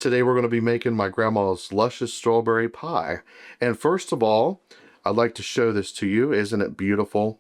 Today we're going to be making my grandma's luscious strawberry pie. And first of all, I'd like to show this to you. Isn't it beautiful?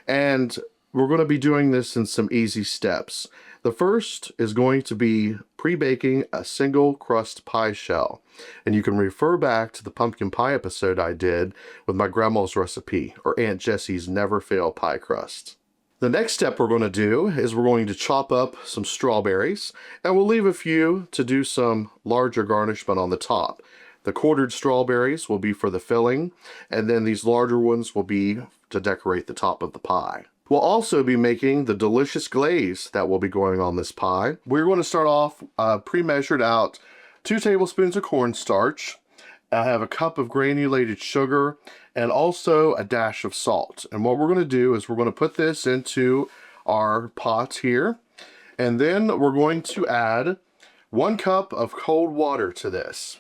And we're going to be doing this in some easy steps. The first is going to be pre-baking a single crust pie shell. And you can refer back to the pumpkin pie episode I did with my grandma's recipe, or Aunt Jessie's never fail pie crust. The next step we're going to do is we're going to chop up some strawberries, and we'll leave a few to do some larger garnishment on the top. The quartered strawberries will be for the filling, and then these larger ones will be to decorate the top of the pie. We'll also be making the delicious glaze that will be going on this pie. We're going to start off pre-measured out 2 tablespoons of cornstarch. I have a cup of granulated sugar and also a dash of salt. And what we're going to do is we're going to put this into our pot here. And then we're going to add 1 cup of cold water to this.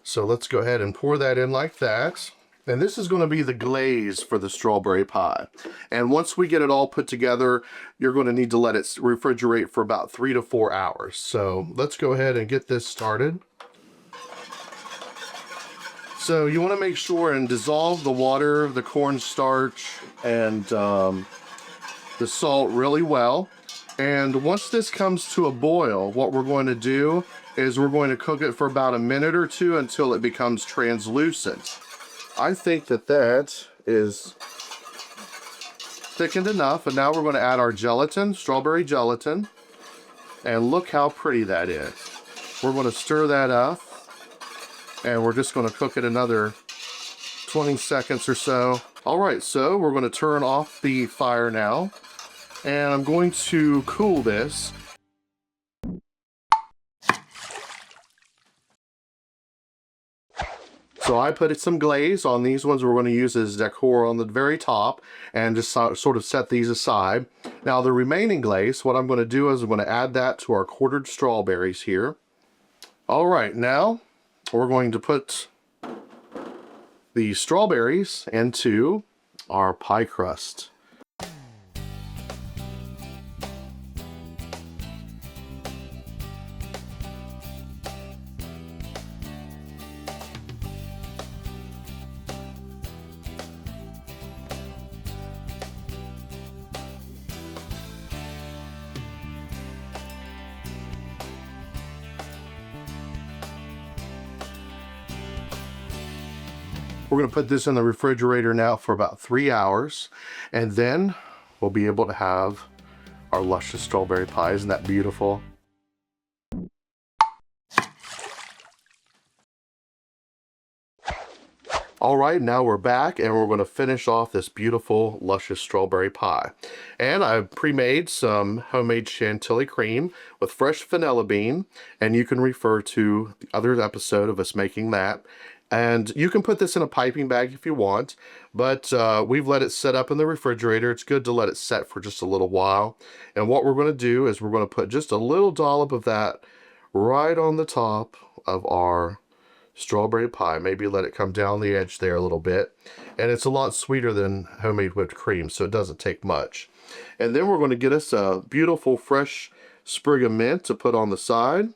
So let's go ahead and pour that in like that. And this is going to be the glaze for the strawberry pie. And once we get it all put together, you're going to need to let it refrigerate for about 3 to 4 hours. So let's go ahead and get this started. So you want to make sure and dissolve the water, the cornstarch, and the salt really well. And once this comes to a boil, what we're going to do is we're going to cook it for about a minute or 2 until it becomes translucent. I think that is thickened enough, and now we're going to add our gelatin, strawberry gelatin, and look how pretty that is. We're going to stir that up. And we're just going to cook it another 20 seconds or so. All right, so we're going to turn off the fire now. And I'm going to cool this. So I put some glaze on these ones. We're going to use as decor on the very top and just sort of set these aside. Now the remaining glaze, what I'm going to do is I'm going to add that to our quartered strawberries here. All right, now we're going to put the strawberries into our pie crust. We're going to put this in the refrigerator now for about 3 hours, and then we'll be able to have our luscious strawberry pie. Isn't that beautiful? All right, now we're back and we're going to finish off this beautiful luscious strawberry pie. And I've pre-made some homemade Chantilly cream with fresh vanilla bean, and you can refer to the other episode of us making that. And you can put this in a piping bag if you want, but we've let it set up in the refrigerator. It's good to let it set for just a little while. And what we're going to do is we're going to put just a little dollop of that right on the top of our strawberry pie. Maybe let it come down the edge there a little bit. And it's a lot sweeter than homemade whipped cream, so it doesn't take much. And then we're going to get us a beautiful fresh sprig of mint to put on the side.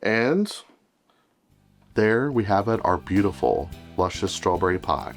And there we have it, our beautiful luscious strawberry pie.